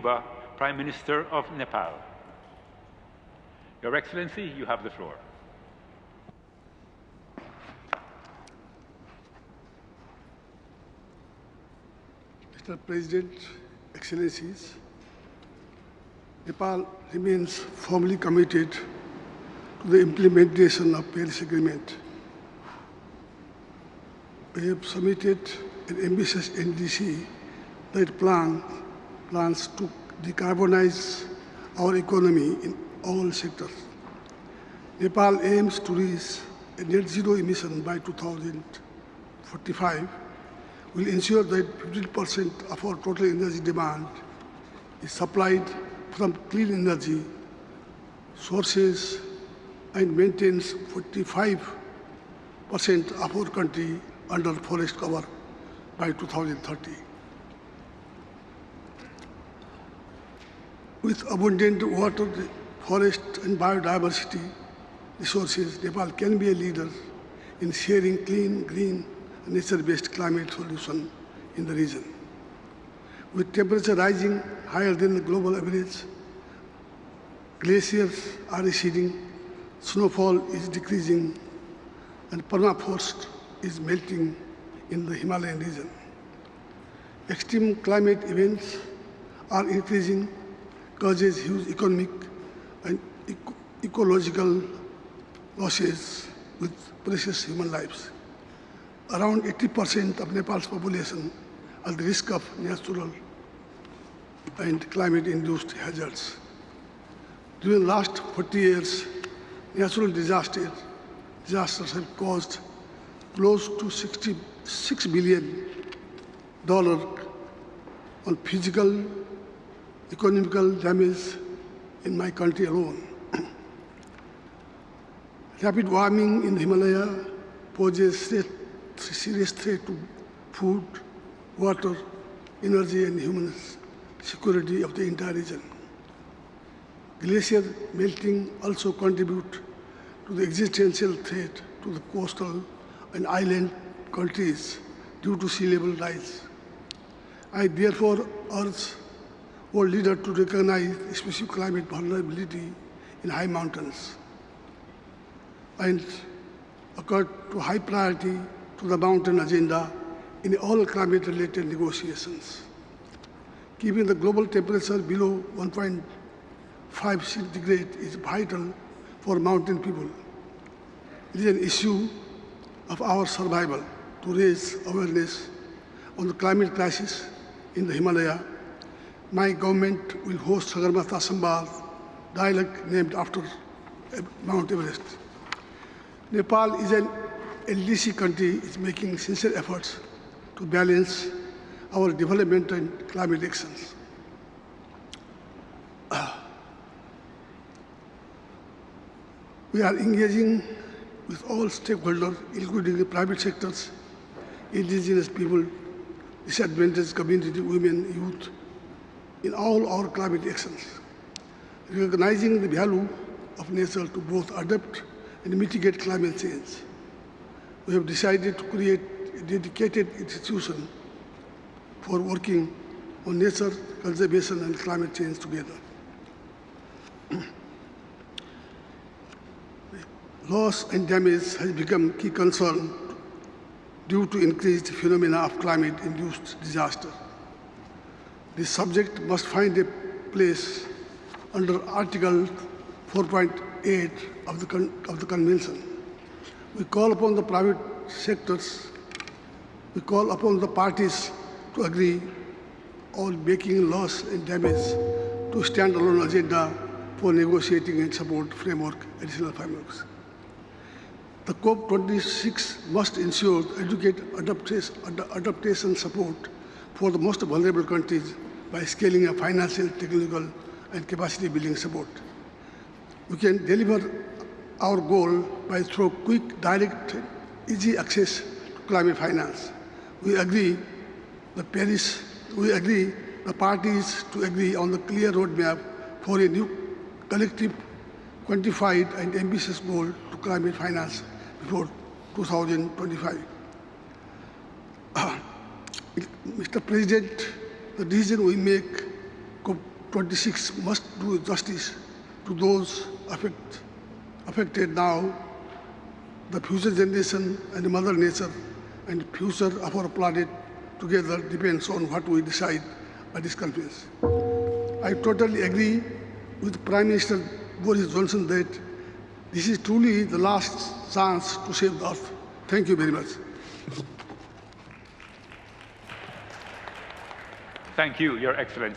Prime Minister of Nepal. Your Excellency, you have the floor. Mr. President, Excellencies, Nepal remains firmly committed to the implementation of Paris Agreement. We have submitted an ambitious NDC that plans to decarbonize our economy in all sectors. Nepal aims to reach a net zero emission by 2045, will ensure that 15% of our total energy demand is supplied from clean energy sources and maintains 45% of our country under forest cover by 2030. With abundant water, forest and biodiversity resources, Nepal can be a leader in sharing clean, green, and nature-based climate solution in the region. With temperature rising higher than the global average, glaciers are receding, snowfall is decreasing, and permafrost is melting in the Himalayan region. Extreme climate events are increasing, causes huge economic and ecological losses with precious human lives. Around 80% of Nepal's population are at the risk of natural and climate-induced hazards. During the last 40 years, natural disasters have caused close to $66 billion on physical, economical damage in my country alone. Rapid warming in the Himalaya poses a serious threat to food, water, energy, and human security of the entire region. Glacier melting also contributes to the existential threat to the coastal and island countries due to sea level rise. I therefore urge world leaders to recognize specific climate vulnerability in high mountains and accord to high priority to the mountain agenda in all climate-related negotiations. Keeping the global temperature below 1.5 centigrade is vital for mountain people. It is an issue of our survival to raise awareness on the climate crisis in the Himalaya. My government will host Sagarmatha Samvad dialogue named after Mount Everest. Nepal is an LDC country is making sincere efforts to balance our development and climate actions. We are engaging with all stakeholders, including the private sectors, indigenous people, disadvantaged community, women, youth, in all our climate actions, recognizing the value of nature to both adapt and mitigate climate change. We have decided to create a dedicated institution for working on nature, conservation, and climate change together. Loss and damage has become a key concern due to increased phenomena of climate-induced disaster. This subject must find a place under Article 4.8 of the Convention. We call upon the private sectors, we call upon the parties to agree on making loss and damage to stand-alone agenda for negotiating and support additional frameworks. The COP26 must ensure adequate adaptation support for the most vulnerable countries by scaling up financial, technical, and capacity building support. We can deliver our goal by through quick, direct, easy access to climate finance. We agree the parties to agree on the clear roadmap for a new collective, quantified, and ambitious goal to climate finance before 2025. Mr. President, the decision we make 26 must do justice to those affected now, the future generation and Mother Nature, and future of our planet together depends on what we decide by this conference. I totally agree with Prime Minister Boris Johnson that this is truly the last chance to save the earth. Thank you very much. Thank you, Your Excellency.